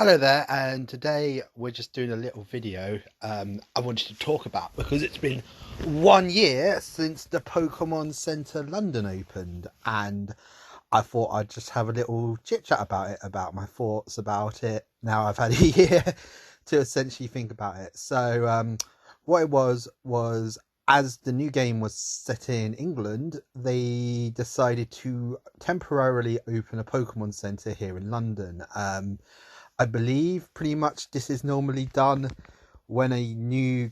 Hello there, and today we're just doing a little video I wanted to talk about because it's been 1 year since the Pokemon Centre London opened, and I thought I'd just have a little chit chat about it, about my thoughts about it. Now I've had a year to essentially think about it. So, what it was as the new game was set in England, they decided to temporarily open a Pokemon Centre here in London. I believe pretty much this is normally done when a new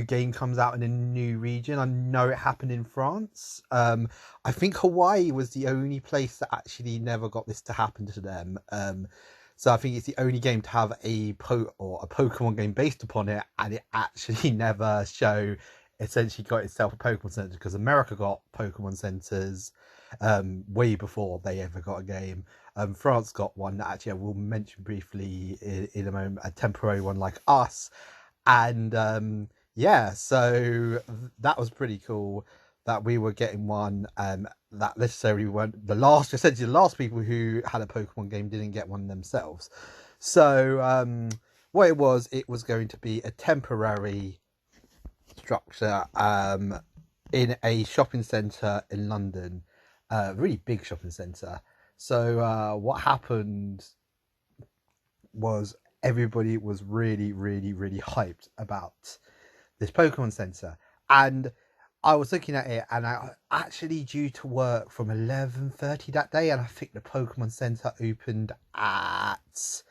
game comes out in a new region. I know it happened in France. I think Hawaii was the only place that actually never got this to happen to them. So I think it's the only game to have a Pokemon game based upon it, and it actually never essentially got itself a Pokemon Center, because America got Pokemon Centers way before they ever got a game. France got one that actually I will mention briefly in a moment, a temporary one like us. And yeah, so that was pretty cool that we were getting one that necessarily weren't essentially the last people who had a Pokemon game didn't get one themselves. So what it was going to be a temporary structure in a shopping centre in London, a really big shopping centre. So what happened was everybody was really, really, really hyped about this Pokemon Center, and I was looking at it, and I actually due to work from 11:30 that day, and I think the Pokemon Center opened at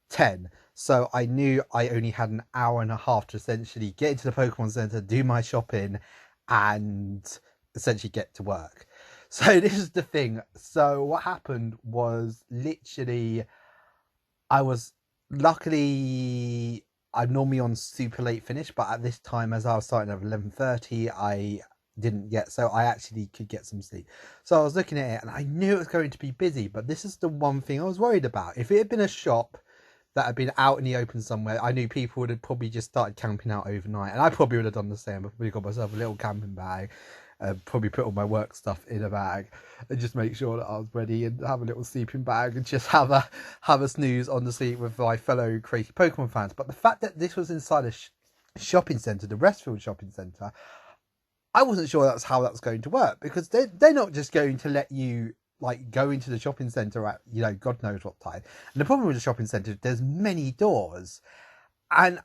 10. So I knew I only had an hour and a half to essentially get into the Pokemon Center, do my shopping, and essentially get to work. So this is the thing. So what happened was literally I was luckily I'm normally on super late finish, but at this time, as I was starting at 11:30, I didn't get, so I actually could get some sleep. So I was looking at it and I knew it was going to be busy, but this is the one thing I was worried about. If it had been a shop that had been out in the open somewhere, I knew people would have probably just started camping out overnight, and I probably would have done the same. I probably got myself a little camping bag, probably put all my work stuff in a bag, and just make sure that I was ready and have a little sleeping bag and just have a snooze on the seat with my fellow crazy Pokemon fans. But the fact that this was inside a shopping centre, the Westfield shopping centre, I wasn't sure that's how that was going to work, because they're not just going to let you like go into the shopping centre at God knows what time. And the problem with the shopping centre, there's many doors, and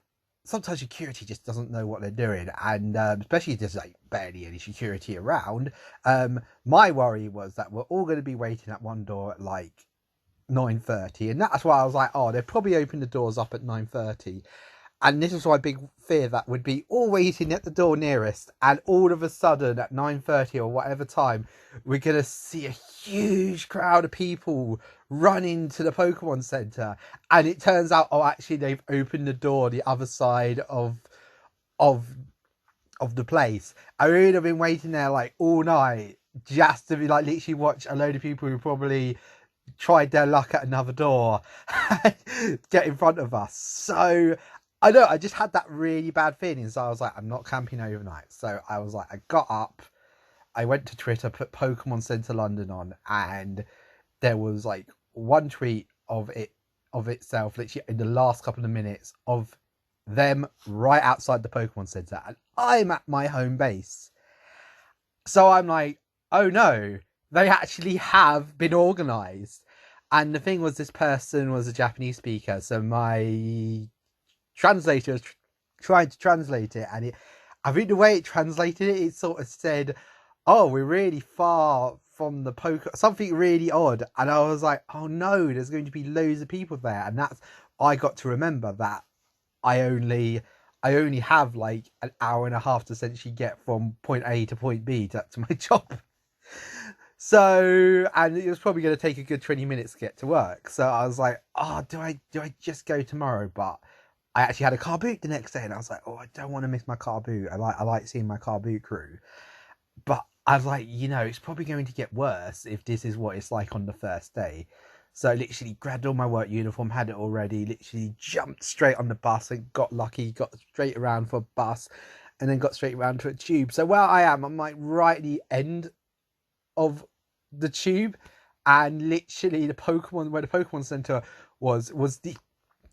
sometimes security just doesn't know what they're doing, and especially if there's like barely any security around. My worry was that we're all going to be waiting at one door at like 9:30, and that's why I was like, oh, they'll probably open the doors up at 9:30. And this is my big fear, that would be all waiting at the door nearest, and all of a sudden at 9:30 or whatever time, we're gonna see a huge crowd of people running to the Pokemon Center, and it turns out, oh, actually they've opened the door the other side of of the place. I would have been waiting there like all night just to be like literally watch a load of people who probably tried their luck at another door get in front of us. So I know I just had that really bad feeling. So I was like, I'm not camping overnight. So I was like, I got up, I went to Twitter, put Pokemon Centre London on, and there was like one tweet of itself, literally in the last couple of minutes, of them right outside the Pokemon Center, and I'm at my home base. So I'm like, oh no, they actually have been organized. And the thing was, this person was a Japanese speaker, so my translator was trying to translate it, and I think the way it translated it, it sort of said, "Oh, we're really far from the poker," something really odd, and I was like, "Oh no, there's going to be loads of people there," and that's I got to remember that I only I only have like an hour and a half to essentially get from point A to point B to my job. So, and it was probably going to take a good 20 minutes to get to work. So I was like, oh, do I just go tomorrow? But I actually had a car boot the next day, and I was like, oh, I don't want to miss my car boot. I like seeing my car boot crew. But I was like, it's probably going to get worse if this is what it's like on the first day. So I literally grabbed all my work uniform, had it already, literally jumped straight on the bus and got lucky, got straight around for a bus, and then got straight around to a tube. So where I am, I'm like right at the end of the tube, and literally the Pokemon, where the Pokemon Center was the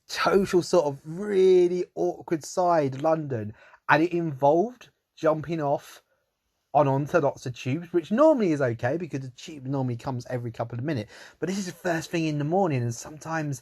total sort of really awkward side London, and it involved jumping off onto lots of tubes, which normally is okay because the tube normally comes every couple of minutes. But this is the first thing in the morning, and sometimes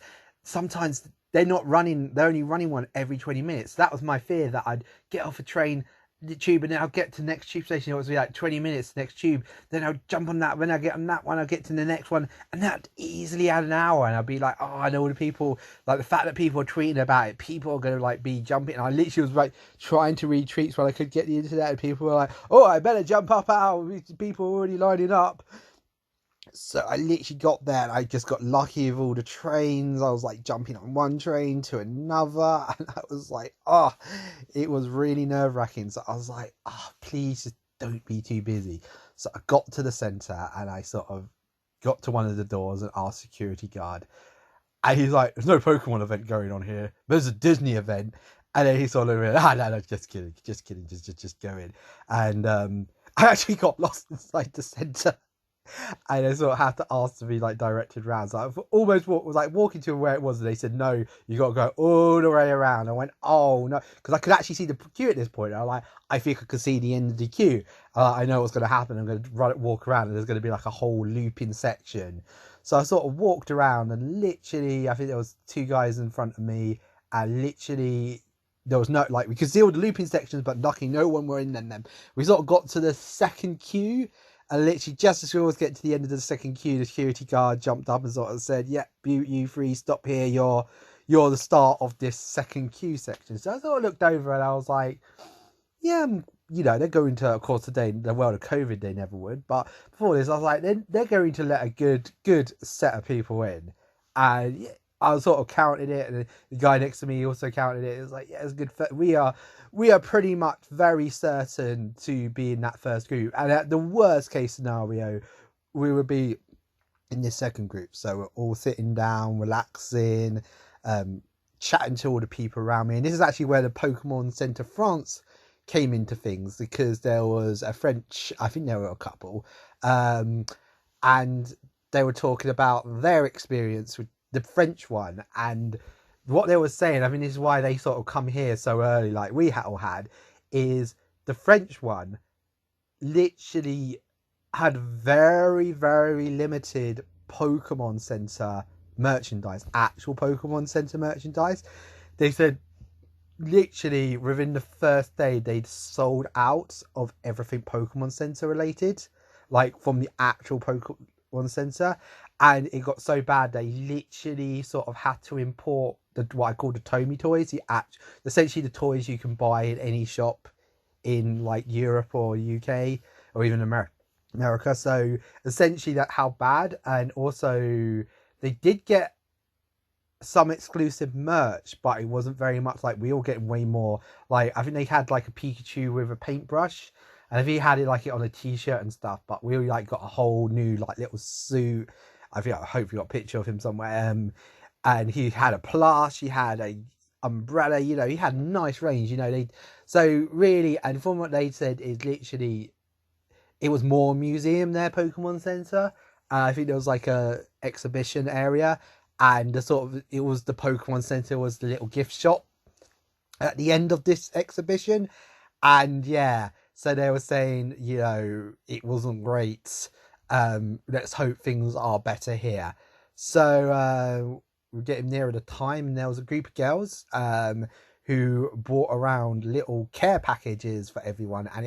they're not running. They're only running one every 20 minutes. That was my fear, that I'd get off a train, the tube, and then I'll get to the next tube station. It was like 20 minutes next tube. Then I'll jump on that. When I get on that one, I'll get to the next one, and that easily add an hour. And I'll be like, oh, I know all the people. Like the fact that people are tweeting about it, people are gonna like be jumping. And I literally was like trying to read tweets while I could get the internet, and people were like, oh, I better jump up out. People are already lining up. So I literally got there, and I just got lucky with all the trains. I was like jumping on one train to another, and I was like, oh, it was really nerve wracking. So I was like, oh, please just don't be too busy. So I got to the centre, and I sort of got to one of the doors and asked security guard, and he's like, there's no Pokemon event going on here. There's a Disney event. And then he sort of went, no, just kidding, just go in. And I actually got lost inside the centre. And I sort of had to ask to be like directed around. So I almost was like walking to where it was, and they said, no, you got to go all the way around. I went, oh no, because I could actually see the queue at this point. I was like, I think I could see the end of the queue. I know what's going to happen. I'm going to walk around, and there's going to be like a whole looping section. So I sort of walked around, and literally, I think there was two guys in front of me, and literally there was no, like, we could see all the looping sections, but luckily no one were in them. We sort of got to the second queue. And literally, just as we always get to the end of the second queue, the security guard jumped up and sort of said, "Yeah, you three, stop here. You're the start of this second queue section." So I sort of looked over, and I was like, "Yeah, they're going to, of course, today, the world of COVID, they never would. But before this, I was like, they're going to let a good set of people in." And yeah, I sort of counted it, and the guy next to me also counted it. It was like, yeah, it's good. We are pretty much very certain to be in that first group. And at the worst case scenario, we would be in this second group. So we're all sitting down, relaxing, chatting to all the people around me. And this is actually where the Pokemon Center France came into things, because there was a French, I think there were a couple, and they were talking about their experience with the French one. And what they were saying, I mean, this is why they sort of come here so early, like we all had, is the French one literally had very, very limited Pokemon Center merchandise, actual Pokemon Center merchandise. They said literally within the first day they'd sold out of everything Pokemon Center related, like from the actual Pokemon Center. And it got so bad they literally sort of had to import what I call the Tomy toys, essentially the toys you can buy in any shop in like Europe or UK or even America. So essentially that's how bad. And also they did get some exclusive merch, but it wasn't very much. Like we all getting way more. Like I think they had like a Pikachu with a paintbrush, and if he had it like it on a t-shirt and stuff, but we like got a whole new like little suit. I hope you got a picture of him somewhere. And he had a plush, he had a umbrella, he had a nice range, so really, and from what they said, is literally, it was more museum there, Pokemon Center. I think there was like a exhibition area, and it was the Pokemon Center was the little gift shop at the end of this exhibition. And yeah, so they were saying, it wasn't great. Let's hope things are better here. So we're getting nearer the time, and there was a group of girls who brought around little care packages for everyone, and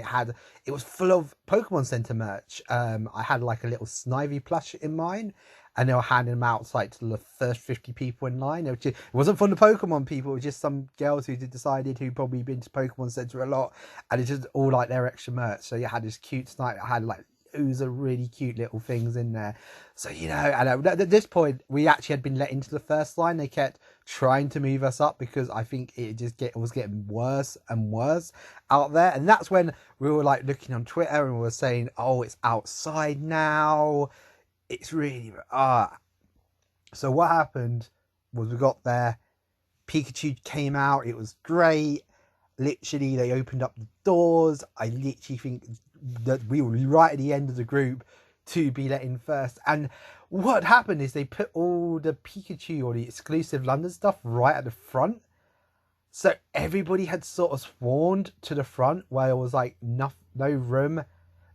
it was full of Pokemon Center merch. I had like a little Snivy plush in mine, and they were handing them out like to the first 50 people in line. It wasn't from the Pokemon people, it was just some girls who decided who probably been to Pokemon Center a lot, and it's just all like their extra merch. So you had this cute Snivy, I had like ooze of really cute little things in there. So and at this point we actually had been let into the first line. They kept trying to move us up because I think it was getting worse and worse out there. And that's when we were like looking on Twitter, and we were saying, oh, it's outside now, it's really so what happened was we got there, Pikachu came out, it was great. Literally they opened up the doors. I literally think that we were right at the end of the group to be let in first. And what happened is they put all the Pikachu or the exclusive London stuff right at the front. So everybody had sort of swarmed to the front where there was like no room.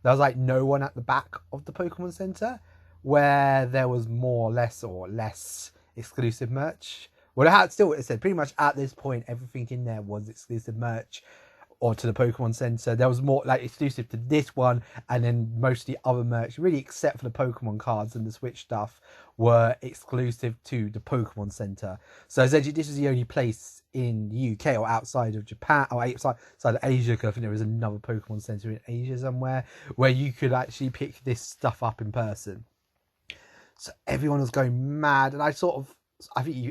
There was like no one at the back of the Pokemon Center where there was more or less exclusive merch. Well, it said pretty much at this point, everything in there was exclusive merch or to the Pokemon Center. There was more like exclusive to this one, and then most of the other merch, really except for the Pokemon cards and the Switch stuff, were exclusive to the Pokemon Center. So essentially, this is the only place in the UK or outside of Japan or outside of Asia, because I think there was another Pokemon Center in Asia somewhere where you could actually pick this stuff up in person. So everyone was going mad, and I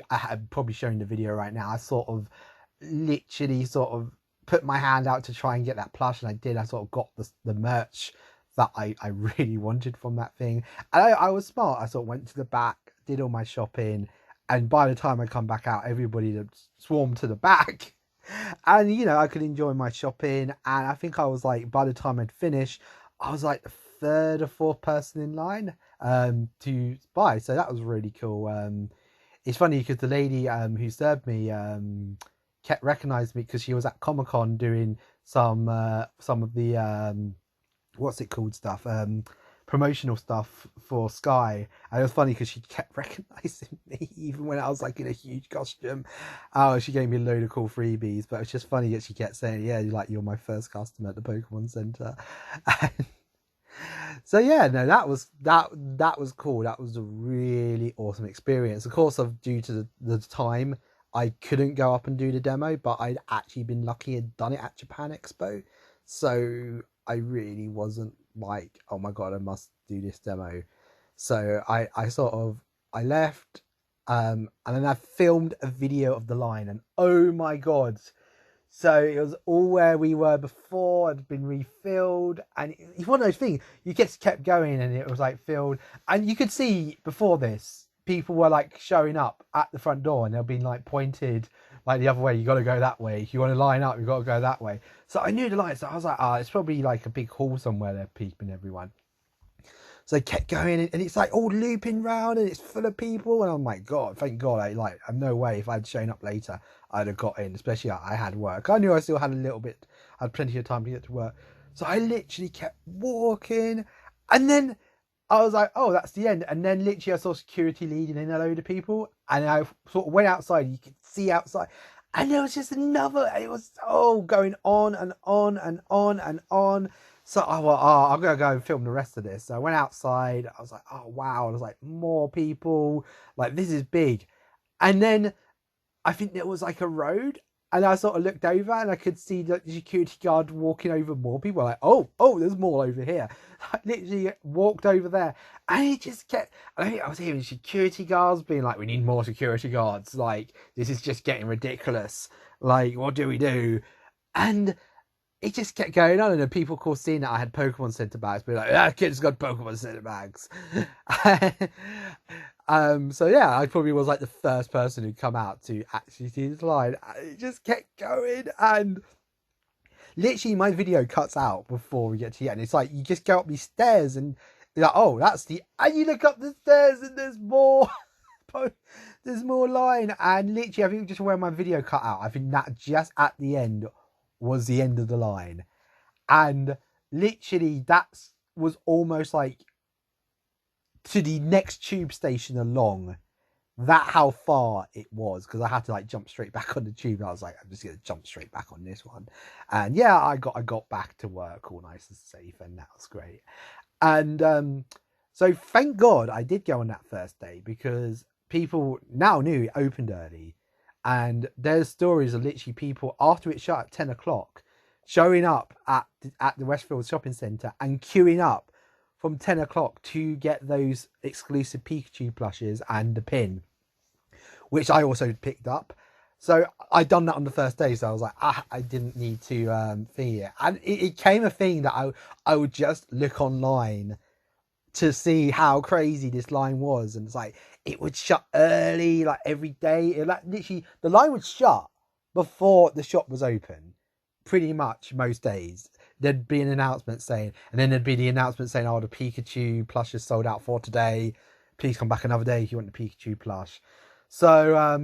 have probably showing the video right now. I literally put my hand out to try and get that plush, and I did. I sort of got the merch that I really wanted from that thing, and I was smart. I sort of went to the back, did all my shopping, and by the time I come back out, everybody had swarmed to the back, and I could enjoy my shopping. And I think I was like, by the time I'd finished, I was like the third or fourth person in line to buy. So that was really cool. It's funny because the lady who served me kept recognizing me because she was at Comic-Con doing some of the what's it called stuff, promotional stuff for Sky. And it was funny because she kept recognizing me even when I was like in a huge costume. Oh, she gave me a load of cool freebies, but it's just funny that she kept saying, yeah, you're my first customer at the Pokemon Center. So yeah, no, that was cool. That was a really awesome experience. Of course, due to the time, I couldn't go up and do the demo, but I'd actually been lucky and done it at Japan Expo. So I really wasn't like, oh my God, I must do this demo. So I left, and then I filmed a video of the line, and oh my God. So it was all where we were before. It had been refilled, and it's one of those things. You just kept going, and it was like filled, and you could see before this, people were like showing up at the front door, and they've been like pointed like the other way. You got to go that way. If you want to line up, you got to go that way. So I knew the line. So I was like, it's probably like a big hall somewhere. They're peeping everyone. So they kept going, and it's like all looping round, and it's full of people. And I'm like, God, thank God! I'm no way. If I'd shown up later, I'd have got in. Especially I had work. I knew I still had had plenty of time to get to work. So I literally kept walking, and then I was like, oh, that's the end. And then literally I saw security leading in a load of people, and I sort of went outside. You could see outside, and there was just another. It was going on and on and on and on. So I thought, I'm going to go and film the rest of this. So I went outside. I was like, oh, wow. I was like, more people. Like, this is big. And then I think there was like a road. And I sort of looked over and I could see the security guard walking over more people. Like, oh, there's more over here. I literally walked over there. And it just kept... I was hearing security guards being like, we need more security guards. Like, this is just getting ridiculous. Like, what do we do? And... it just kept going on, and then people, of course, seeing that I had Pokemon Center bags, be like, that kid's got Pokemon Center bags. So yeah, I probably was like the first person who'd come out to actually see this line. It just kept going, and literally my video cuts out before we get to the end. It's like you just go up these stairs, and you're like, oh, and you look up the stairs, and there's more. There's more line, and literally, I think just where my video cut out, I think that just at the end was the end of the line, and literally that was almost like to the next tube station along. That how far it was, because I had to like jump straight back on the tube. I was like, I'm just gonna jump straight back on this one, and yeah, I got back to work all nice and safe, and that was great. And so thank God I did go on that first day, because people now knew it opened early. And there's stories of literally people after it shut at 10 o'clock showing up at the Westfield shopping centre and queuing up from 10 o'clock to get those exclusive Pikachu plushes and the pin, which I also picked up. So I'd done that on the first day, so I was like, I didn't need to thing it. And it came a thing that I would just look online to see how crazy this line was, and it's like it would shut early, like every day. It like literally the line would shut before the shop was open, pretty much most days. There'd be an announcement saying, and then there'd be the announcement saying, oh, the Pikachu plush is sold out for today. please come back another day if you want the Pikachu plush. So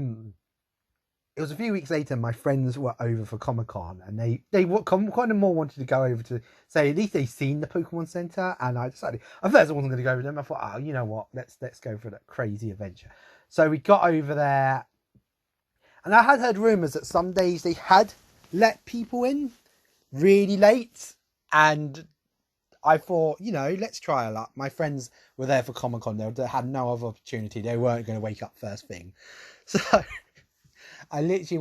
it was a few weeks later, my friends were over for Comic-Con, and they kind of more wanted to go over to say at least they've seen the Pokemon Center. And I decided at first I wasn't going to go with them. I thought, oh, you know what, let's go for that crazy adventure. So we got over there, and I had heard rumors that some days they had let people in really late, and I thought, let's try a lot. My friends were there for Comic-Con. They had no other opportunity. They weren't going to wake up first thing. So I literally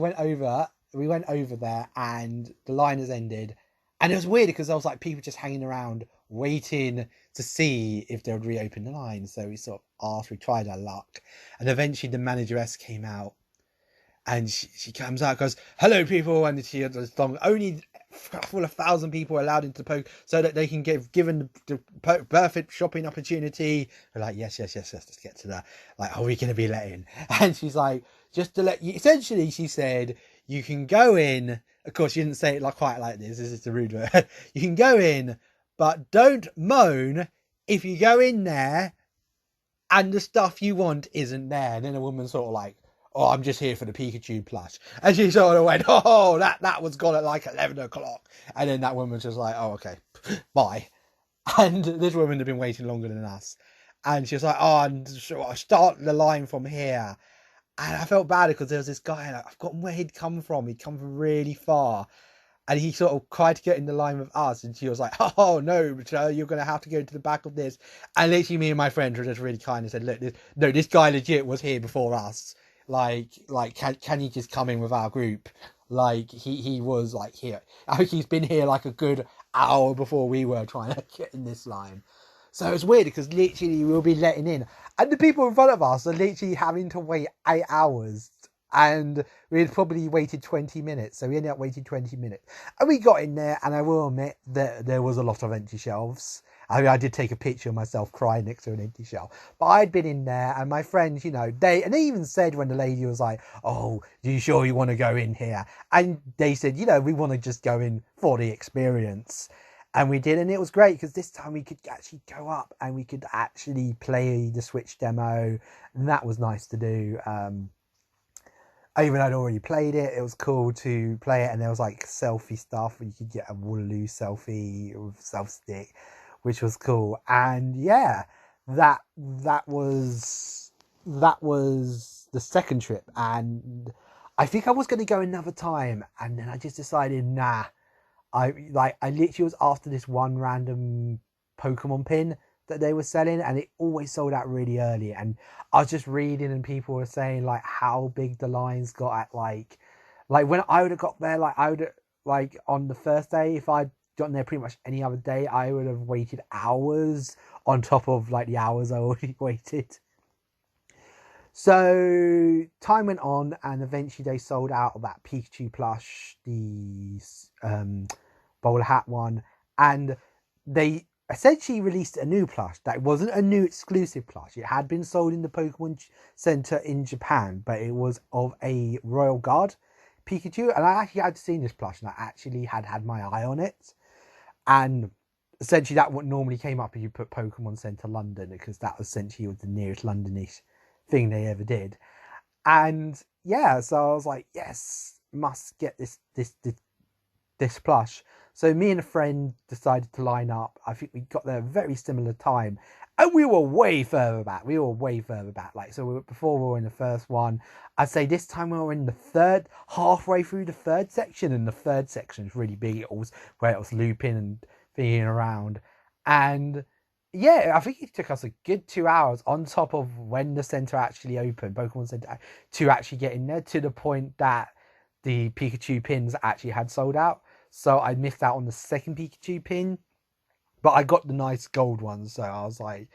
we went over there, and the line has ended. And it was weird because there was like people just hanging around waiting to see if they would reopen the line. So we sort of asked, we tried our luck. And eventually the manageress came out, and she comes out, goes, "Hello, people," and she had this song, only full 1,000 people allowed into Poke so that they can get given the perfect shopping opportunity. We're like, yes, let's get to that. Like, are we going to be let in? And she's like, just to let you, essentially she said, you can go in. Of course, she didn't say it quite like this is the rude word. You can go in, but don't moan if you go in there and the stuff you want isn't there. And then a woman sort of like, "Oh, I'm just here for the Pikachu plush." And she sort of went, "Oh, that was gone at like 11 o'clock. And then that woman was just like, "Oh, okay, bye." And this woman had been waiting longer than us. And she was like, "Oh, and start the line from here." And I felt bad because there was this guy, like, I've forgotten where he'd come from. He'd come from really far. And he sort of tried to get in the line with us, and she was like, "Oh no, but, you're going to have to go to the back of this." And literally, me and my friend were just really kind and said, "Look, this guy legit was here before us. Like, can he just come in with our group? Like, he was like here. I think he's been here like a good hour before we were trying to get in this line." So it's weird because literally we'll be letting in, and the people in front of us are literally having to wait 8 hours. And we had probably waited 20 minutes. So we ended up waiting 20 minutes. And we got in there, and I will admit that there was a lot of empty shelves. I mean, I did take a picture of myself crying next to an empty shelf. But I'd been in there, and my friends, they even said when the lady was like, "Oh, are you sure you want to go in here?" And they said, "We want to just go in for the experience." And we did, and it was great because this time we could actually go up and we could actually play the Switch demo. And that was nice to do. Even though I'd already played it, it was cool to play it, and there was like selfie stuff where you could get a Wooloo selfie with self stick, which was cool. And yeah, that was the second trip, and I think I was going to go another time, and then I just decided, nah. I literally was after this one random Pokemon pin that they were selling, and it always sold out really early. And I was just reading, and people were saying like how big the lines got at like when I would have got there, like I would like on the first day, if I'd gotten there pretty much any other day, I would have waited hours on top of like the hours I already waited. So time went on, and eventually they sold out of that Pikachu plush, the bowler hat one, and they essentially released a new plush that wasn't a new exclusive plush. It had been sold in the Pokemon Center in Japan, but it was of a Royal Guard Pikachu, and I actually had seen this plush, and I actually had my eye on it, and essentially that what normally came up if you put Pokemon Center London, because that essentially was the nearest Londonish thing they ever did. And yeah, so I was like, yes, must get this plush. So me and a friend decided to line up. I think we got there a very similar time, and we were way further back. Like, so before we were in the first one, I'd say this time we were in the third, halfway through the third section, and the third section is really big. It was where it was looping and thinking around, and yeah, I think it took us a good 2 hours on top of when the center actually opened, Pokemon Center, to actually get in there, to the point that the Pikachu pins actually had sold out. So I missed out on the second Pikachu pin, but I got the nice gold ones. So I was like,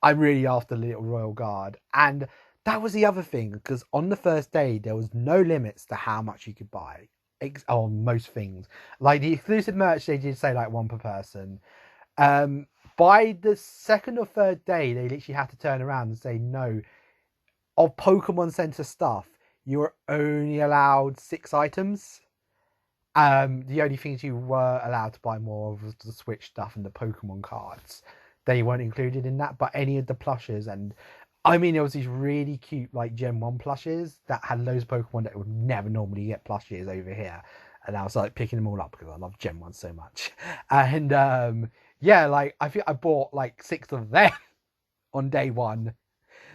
I'm really after Little Royal Guard. And that was the other thing, because on the first day, there was no limits to how much you could buy on most things. Like the exclusive merch, they did say like one per person. By the second or third day, they literally had to turn around and say, no, of Pokemon Center stuff, you're only allowed 6 items. The only things you were allowed to buy more of was the Switch stuff and the Pokemon cards. they weren't included in that, but any of the plushes, and I mean, there was these really cute like Gen 1 plushes that had loads of Pokemon that would never normally get plushes over here. And I was like picking them all up because I love Gen 1 so much. And yeah, like I think I bought like 6 of them on day one.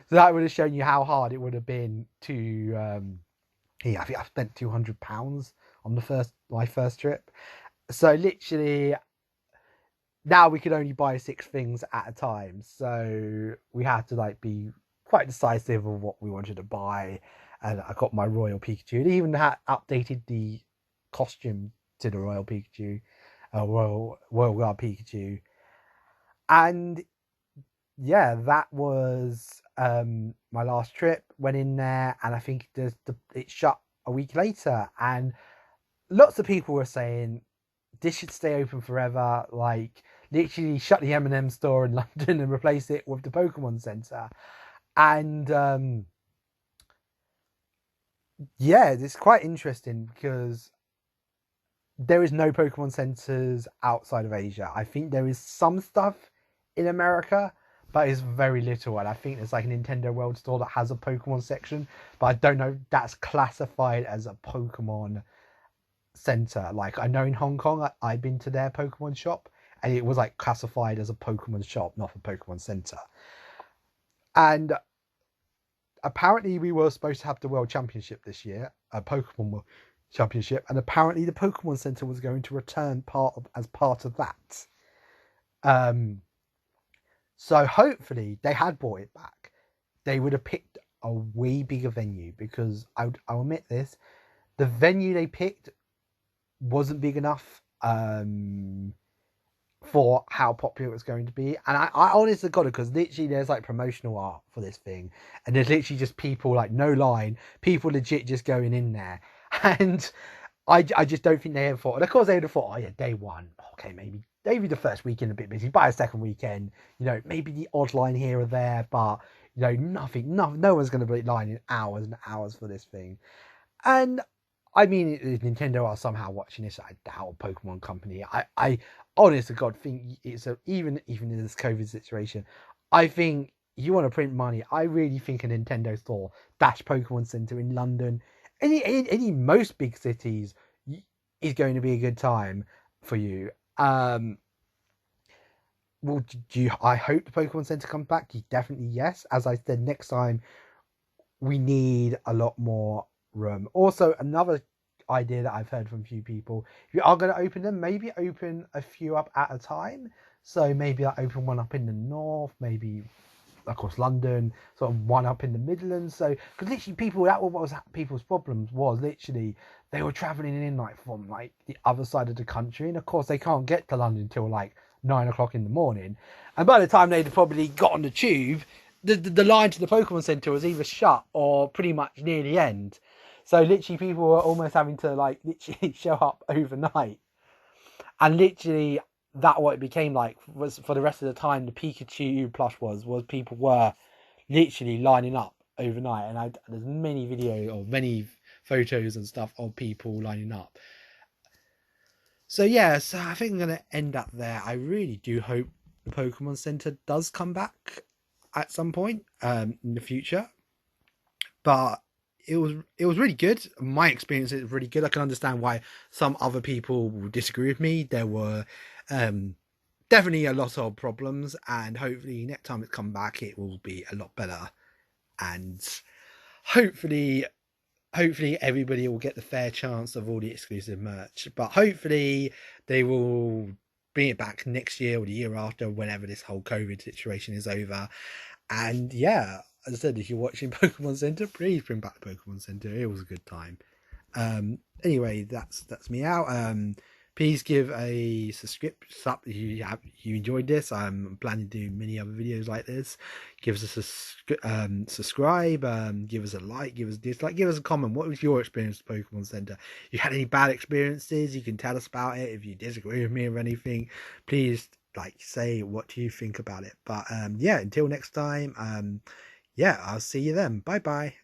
So that would have shown you how hard it would have been to yeah, I think I spent £200 on my first trip. So literally now we could only buy 6 things at a time, so we had to like be quite decisive of what we wanted to buy. And I got my Royal Pikachu. It even had updated the costume to the Royal Pikachu, Royal Guard Pikachu. And yeah, that was my last trip. Went in there, and I think it shut a week later, and lots of people were saying this should stay open forever, like literally shut the M&M store in London and replace it with the Pokemon Center. And yeah, it's quite interesting because there is no Pokemon Centers outside of Asia. I think there is some stuff in America, but it's very little. And I think there's like a Nintendo World store that has a Pokemon section, but I don't know if that's classified as a Pokemon Center. Like I know in Hong Kong, I've been to their Pokemon shop, and it was like classified as a Pokemon shop, not a Pokemon Center. And apparently we were supposed to have the World Championship this year, a Pokemon World Championship, and apparently the Pokemon Center was going to return as part of that. So hopefully they had brought it back. They would have picked a way bigger venue, because I'll admit this, the venue they picked wasn't big enough for how popular it was going to be. And I honestly got it, because literally there's like promotional art for this thing, and there's literally just people, like no line, people legit just going in there. And I just don't think they ever thought, and of course they would have thought, oh yeah, day one, okay, maybe the first weekend a bit busy, by a second weekend, you know, maybe the odd line here or there, but you know, no one's going to be lining hours and hours for this thing. And I mean, if Nintendo are somehow watching this, I doubt Pokemon Company. I honest to God think it's even in this COVID situation, I think you want to print money. I really think a Nintendo store dash Pokemon Center in London, any most big cities, is going to be a good time for you. Well, I hope the Pokemon Center comes back. Definitely yes. As I said, next time we need a lot more room. Also, another idea that I've heard from a few people, if you are going to open them, maybe open a few up at a time. So maybe I open one up in the north, maybe of course London, sort of one up in the Midlands. So because literally people's problems was literally they were traveling in like from like the other side of the country, and of course they can't get to London until like 9 o'clock in the morning, and by the time they'd probably got on the tube, the line to the Pokemon Center was either shut or pretty much near the end. So literally people were almost having to like literally show up overnight. And literally that what it became like was, for the rest of the time, the Pikachu plush was people were literally lining up overnight. And there's many video or many photos and stuff of people lining up. So yeah, so I think I'm going to end up there. I really do hope the Pokemon Center does come back at some point in the future. But it was really good. My experience is really good. I can understand why some other people will disagree with me. There were definitely a lot of problems, and hopefully next time it's come back it will be a lot better, and hopefully everybody will get the fair chance of all the exclusive merch. But hopefully they will bring it back next year or the year after, whenever this whole COVID situation is over. And yeah, as I said, if you're watching Pokemon Center, please bring back the Pokemon Center. It was a good time. Anyway, that's me out. Please give a subscribe if you enjoyed this. I'm planning to do many other videos like this. Give us a subscribe. Give us a like. Give us a dislike. Give us a comment. What was your experience with Pokemon Center? If you had any bad experiences, you can tell us about it. If you disagree with me or anything, please say what do you think about it. But yeah, until next time. Yeah, I'll see you then. Bye bye.